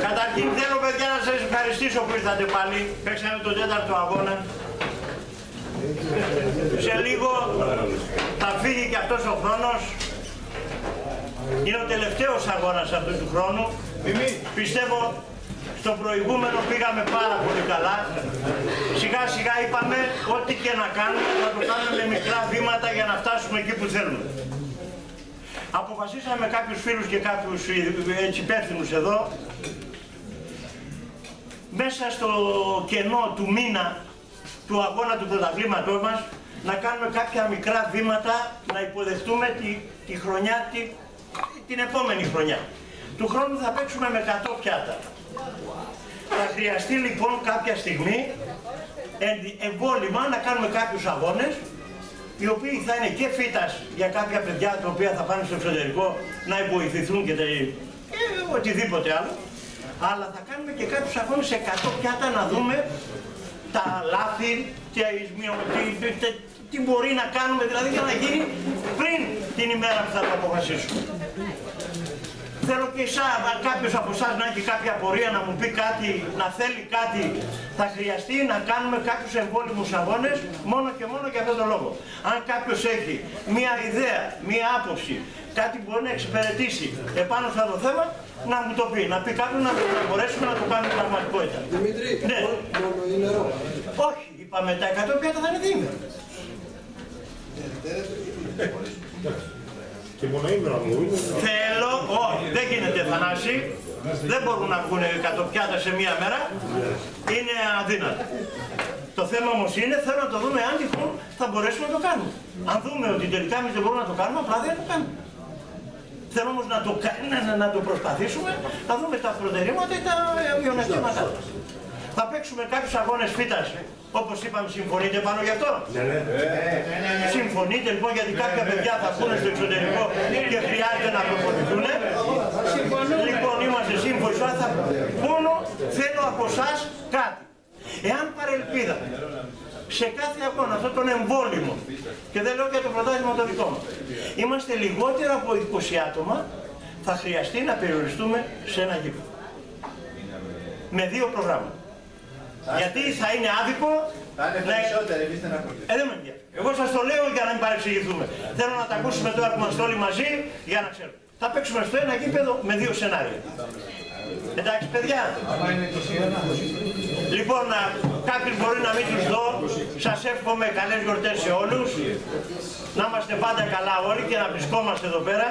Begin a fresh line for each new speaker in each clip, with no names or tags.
Καταρχήν θέλω, παιδιά, να σας ευχαριστήσω που ήρθατε πάλι. Παίξαμε τον 4ο αγώνα. Σε λίγο θα φύγει και αυτός ο χρόνος. Είναι ο τελευταίος αγώνας αυτού του χρόνου. Πιστεύω στο προηγούμενο πήγαμε πάρα πολύ καλά. Σιγά σιγά είπαμε ό,τι και να κάνουμε θα το κάνουμε με μικρά βήματα για να φτάσουμε εκεί που θέλουμε. Αποφασίσαμε κάποιους φίλους και κάποιους υπεύθυνους εδώ μέσα στο κενό του μήνα του αγώνα του πρωταθλήματός μας να κάνουμε κάποια μικρά βήματα να υποδεχτούμε τη χρονιά, την επόμενη χρονιά. Του χρόνου θα παίξουμε με 100 πιάτα. Θα χρειαστεί λοιπόν κάποια στιγμή εμβόλυμα να κάνουμε κάποιους αγώνες οι οποίοι θα είναι και φύτας για κάποια παιδιά τα οποία θα πάνε στο εξωτερικό να βοηθηθούν και οτιδήποτε άλλο, αλλά θα κάνουμε και κάποιους αγώνες σε 100 πιάτα να δούμε τα λάθη, τι μπορεί να κάνουμε δηλαδή για να γίνει πριν την ημέρα που θα το αποφασίσουμε. Θέλω και κάποιος από εσάς να έχει κάποια απορία, να μου πει κάτι, να θέλει κάτι, θα χρειαστεί να κάνουμε κάποιους εμβόλυμους αγώνες μόνο και μόνο για αυτόν τον λόγο. Αν κάποιος έχει μία ιδέα, μία άποψη, κάτι μπορεί να εξυπηρετήσει επάνω σε αυτό το θέμα, να μου το πει, να πει κάποιον να μπορέσουμε να το κάνουμε πραγματικότητα.
Δημήτρη,
ναι.
μόνο είναι νερό.
Όχι, είπαμε τα 100 πιάτα θα είναι διήμερα.
Και μόνο ήμερα μου είναι...
Θέλω, όχι, δεν γίνεται Θανάση, δεν μπορούν να βγουν 100 πιάτα σε μία μέρα, είναι αδύνατο. Το θέμα όμως είναι, θέλω να το δούμε αν τυχόν θα μπορέσουμε να το κάνουμε. Αν δούμε ότι τελικά εμείς δεν μπορούμε να το κάνουμε, απλά δεν το κάνουμε. Θέλω όμως να το προσπαθήσουμε, να δούμε τα προτερήματα ή τα μειονεκτήματά μας. Θα παίξουμε κάποιους αγώνες φύτας, όπως είπαμε, συμφωνείτε πάνω γι' αυτό. Συμφωνείτε λοιπόν, γιατί κάποια παιδιά θα πούνε στο εξωτερικό και χρειάζεται να προπονηθούν. Λοιπόν, είμαστε σύμφωνοι, θα μόνο θέλω από εσάς κάτι. Εάν παρελπίδα σε κάθε αγώνα, αυτό τον εμβόλυμο, και δεν λέω για το πρωτάθλημα το δικό μας, είμαστε λιγότερο από 20 άτομα, θα χρειαστεί να περιοριστούμε σε ένα γήπεδο. Με 2 προγράμματα. Γιατί θα είναι άδικο.
Θα είναι περισσότερο, εμείς δεν ακούμε.
Δεν με ενδιαφέρει. Εγώ σας το λέω για να μην παρεξηγηθούμε. Θέλω να τα ακούσουμε τώρα που είμαστε όλοι μαζί για να ξέρουμε. Θα παίξουμε στο ένα γήπεδο με 2 σενάρια. Εντάξει, παιδιά. Λοιπόν, κάποιοι μπορεί να μην τους δω. Σας εύχομαι καλές γιορτές σε όλους. Να είμαστε πάντα καλά όλοι και να βρισκόμαστε εδώ πέρα.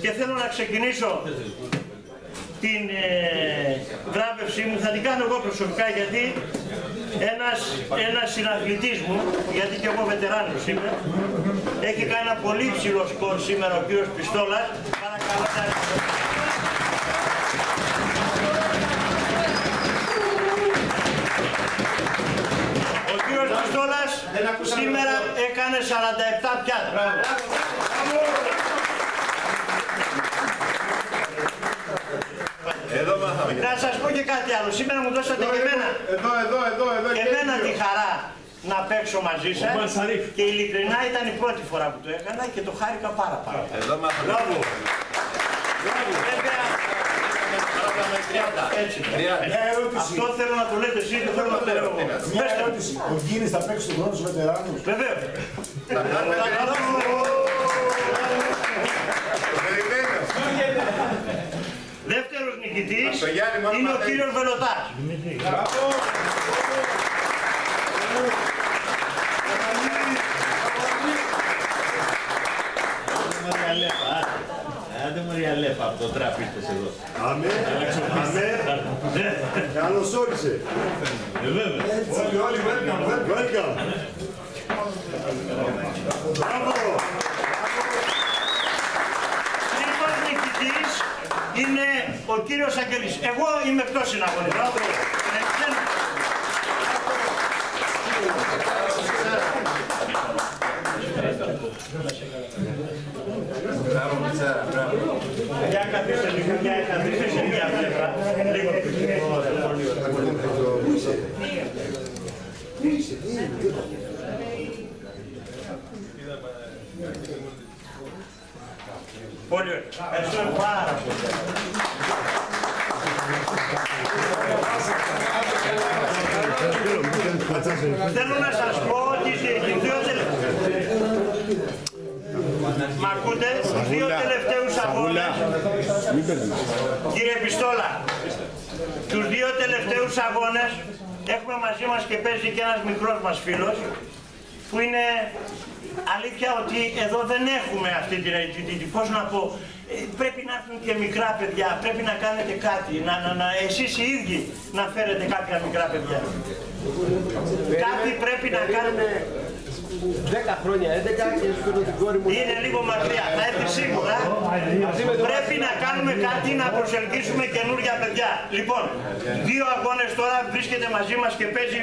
Και θέλω να ξεκινήσω την βράβευσή μου, θα την κάνω εγώ προσωπικά, γιατί ένας συναθλητής μου, γιατί και εγώ βετεράνος είμαι, έχει κάνει ένα πολύ ψηλό σκορ σήμερα, ο κύριος Πιστόλας. Παρακαλώ να... Ο κύριος Πιστόλας σήμερα έκανε 47 πιάτα. Να σας πω και κάτι άλλο. Σήμερα μου δώσατε και εμένα τη χαρά να παίξω μαζί σας και ειλικρινά ήταν η πρώτη φορά που το έκανα και το χάρηκα πάρα πολύ. Μπράβο. Αυτό θέλω να το λέτε εσείς και θέλω να το λέω εγώ.
Ο Γκίνης θα παίξει τον χρόνο στους βετεράνους.
Βεβαίως. Δεύτερος νικητής είναι ο κύριος Βελωτάς.
Άντε Μαρία Λέπα από το τραπίστες εδώ.
Αμέ, καλώς όρισε. Όλοι, welcome. Μπράβο.
Τρίτος νικητής είναι ο κύριος Αγγελής. Εγώ είμαι εκτός συναγωνισμού.
Μπράβο Μητσάρα, μπράβο.
Για καθίστε λίγο, καθίστε σε μια πλευρά. Λίγο. Πολύ ωραία. Ευχαριστούμε πάρα πολύ. Θέλω να σας πω ότι οι δύο μ' ακούτε, στους δύο τελευταίους αγώνες, κύριε Πιστόλα, τους δύο τελευταίους αγώνες έχουμε μαζί μας και παίζει και ένας μικρός μας φίλος, που είναι αλήθεια ότι εδώ δεν έχουμε αυτή την, πώς να πω, πρέπει να έρθουν και μικρά παιδιά, πρέπει να κάνετε κάτι, εσείς οι ίδιοι να φέρετε κάποια μικρά παιδιά. Κάτι πρέπει να κάνετε.
10 χρόνια, 11 και έφερε την κόρη μου.
Είναι λίγο μακριά, θα έρθει σίγουρα. Πρέπει να κάνουμε κάτι να προσελκύσουμε καινούργια παιδιά. Λοιπόν, δύο αγώνες τώρα βρίσκεται μαζί μας και παίζει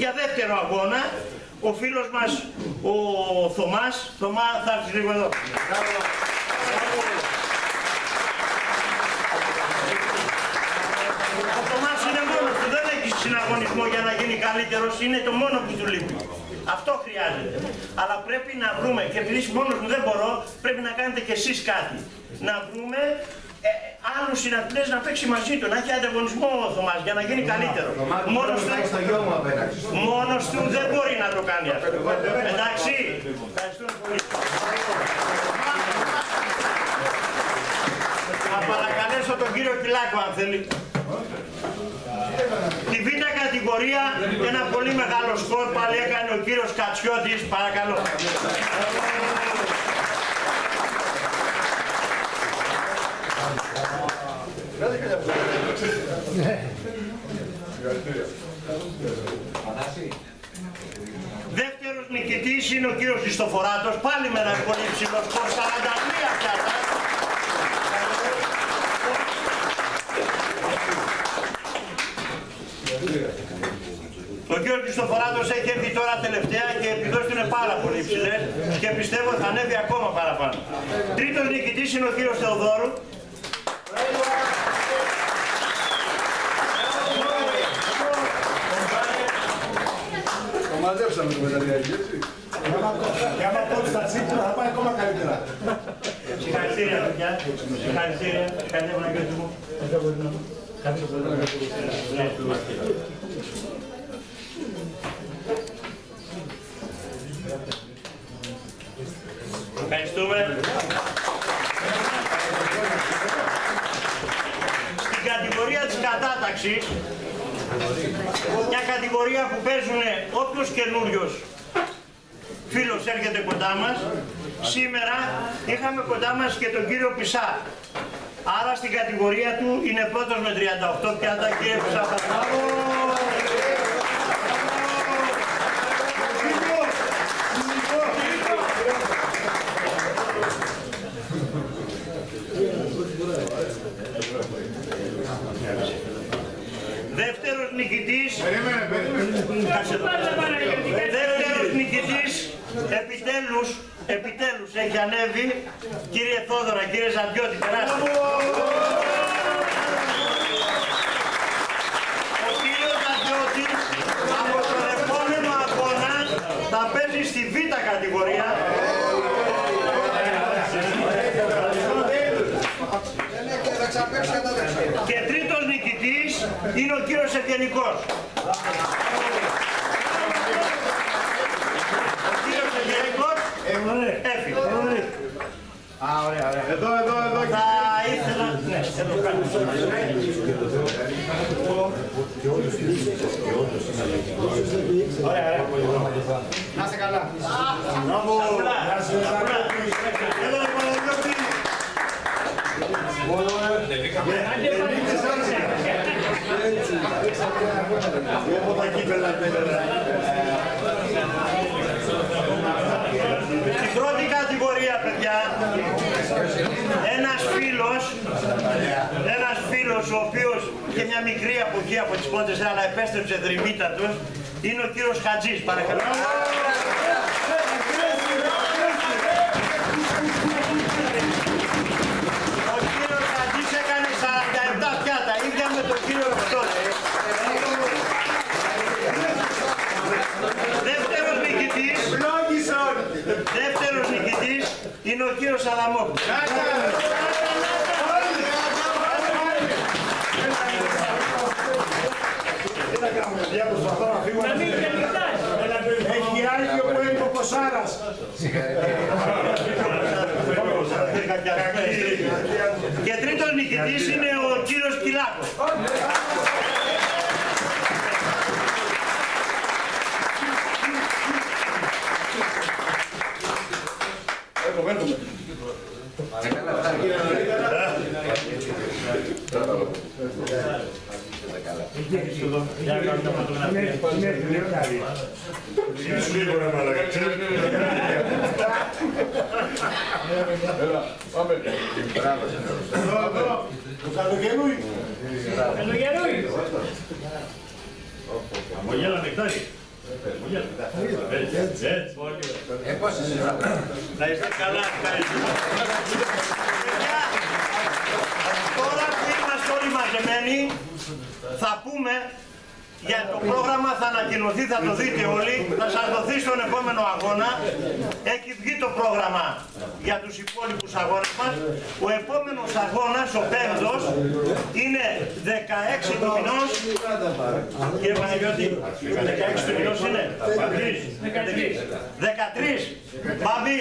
για δεύτερο αγώνα. Ο φίλος μας, ο Θωμάς, Θωμά, θα έρθεις λίγο εδώ. Ο Θωμάς είναι μόνος του, δεν έχει συναγωνισμό για να γίνει καλύτερος, είναι το μόνο που του λείπει. Αυτό χρειάζεται. Αλλά πρέπει να βρούμε, και επειδή μόνος μου δεν μπορώ, πρέπει να κάνετε κι εσείς κάτι. Να βρούμε άλλους συναθλητές να παίξει μαζί του, να έχει ανταγωνισμό ο Θωμάς για να γίνει καλύτερο. Μόνος του δεν μπορεί να το κάνει αυτό. Εντάξει. Ευχαριστούμε πολύ. Θα παρακαλέσω τον κύριο Κυλάκο αν θέλει. Τη β' κατηγορία, ένα πολύ μεγάλο σκορ πάλι έκανε ο κύριος Κατσιώτης, παρακαλώ. Δεύτερος νικητής είναι ο κύριος Χριστοφοράτος, πάλι με ένα πολύ ψηλό σκορ, 43 πιάτα. Ο κύριος Χριστοφοράτος έχει έρθει τώρα τελευταία και οι επιδόσεις είναι πάρα πολύ υψηλές και πιστεύω θα ανέβει ακόμα παραπάνω. Τρίτος νικητής είναι ο κύριος Θεοδόρου.
Το μαζέψαμε το μεταλλιάκι, έτσι. Και άμα τότε στα τσίπρα θα πάει ακόμα καλύτερα.
Συγχαρητήρια, παιδιά. Συγχαρητήρια. Ευχαριστούμε. Στην κατηγορία της κατάταξης, μια κατηγορία που παίζουν όποιος καινούριος φίλος έρχεται κοντά μας, σήμερα είχαμε κοντά μας και τον κύριο Πισά. Άρα στην κατηγορία του είναι πρώτος με 38 πιάτα, κύριε Πισά. Δεύτερος νικητής, δεύτερος νικητής, επιτέλους έχει ανέβει, κύριε Θόδωρα, κύριε Ζαντιώτη, περάστε. Ο κύριος Ζαντιώτης από τον επόμενο αγώνα θα παίζει στη β' κατηγορία. Και τρίτος νικητής είναι ο κύριος Ευγενικός. Ο κύριος Ευγενικός έφυγε.
Α, ωραία, ωραία. Εδώ.
Θα ήθελα... Ναι, εδώ κάνω. Ωραία.
Να είστε καλά.
Μπράβο. Εδώ είναι Παναγιώτη. Στην πρώτη κατηγορία, παιδιά, ένας φίλος ο οποίος είχε μια μικρή αποχή από τις πόντες αλλά επέστρεψε δρυμύτατος, είναι ο κύριος Χατζής, παρακαλώ. Ο κύριος Χατζής έκανε 47 πιάτα, ίδια με τον κύριο Πιστόλα. Δεύτερος νικητής είναι ο κύριος Αδαμόπουλος.
προσπαθώ να φύγω. Έχει Άγιο που είναι ο Κοσάρας.
Και τρίτος νικητής είναι ο κύριος Κυλάκος.
Το καλοκαιρούι.
Χαμογέλα νεκτάρι.
Να είστε καλά, ευχαριστώ. Τώρα που είμαστε όλοι μαζεμένοι, θα πούμε για το πρόγραμμα, θα ανακοινωθεί, θα το δείτε όλοι, θα σας δοθεί στον επόμενο αγώνα. Έχει βγει το πρόγραμμα για τους υπόλοιπους αγώνες μας. Ο επόμενος αγώνας, ο πέμπτος, είναι 16 του μηνός. Κύριε Παναγιώτη, 16 του μηνός είναι. 13. Μπαμπή,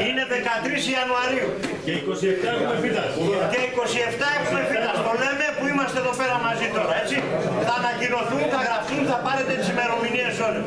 είναι 13 Ιανουαρίου.
Και 27 έχουμε φύτας.
Και 27 έχουμε φύτας. Το λέμε που είμαστε εδώ πέρα μαζί τώρα, έτσι. Θα ανακοινωθούν, θα γραφτούν, θα πάρετε τις ημερομηνίες όλες.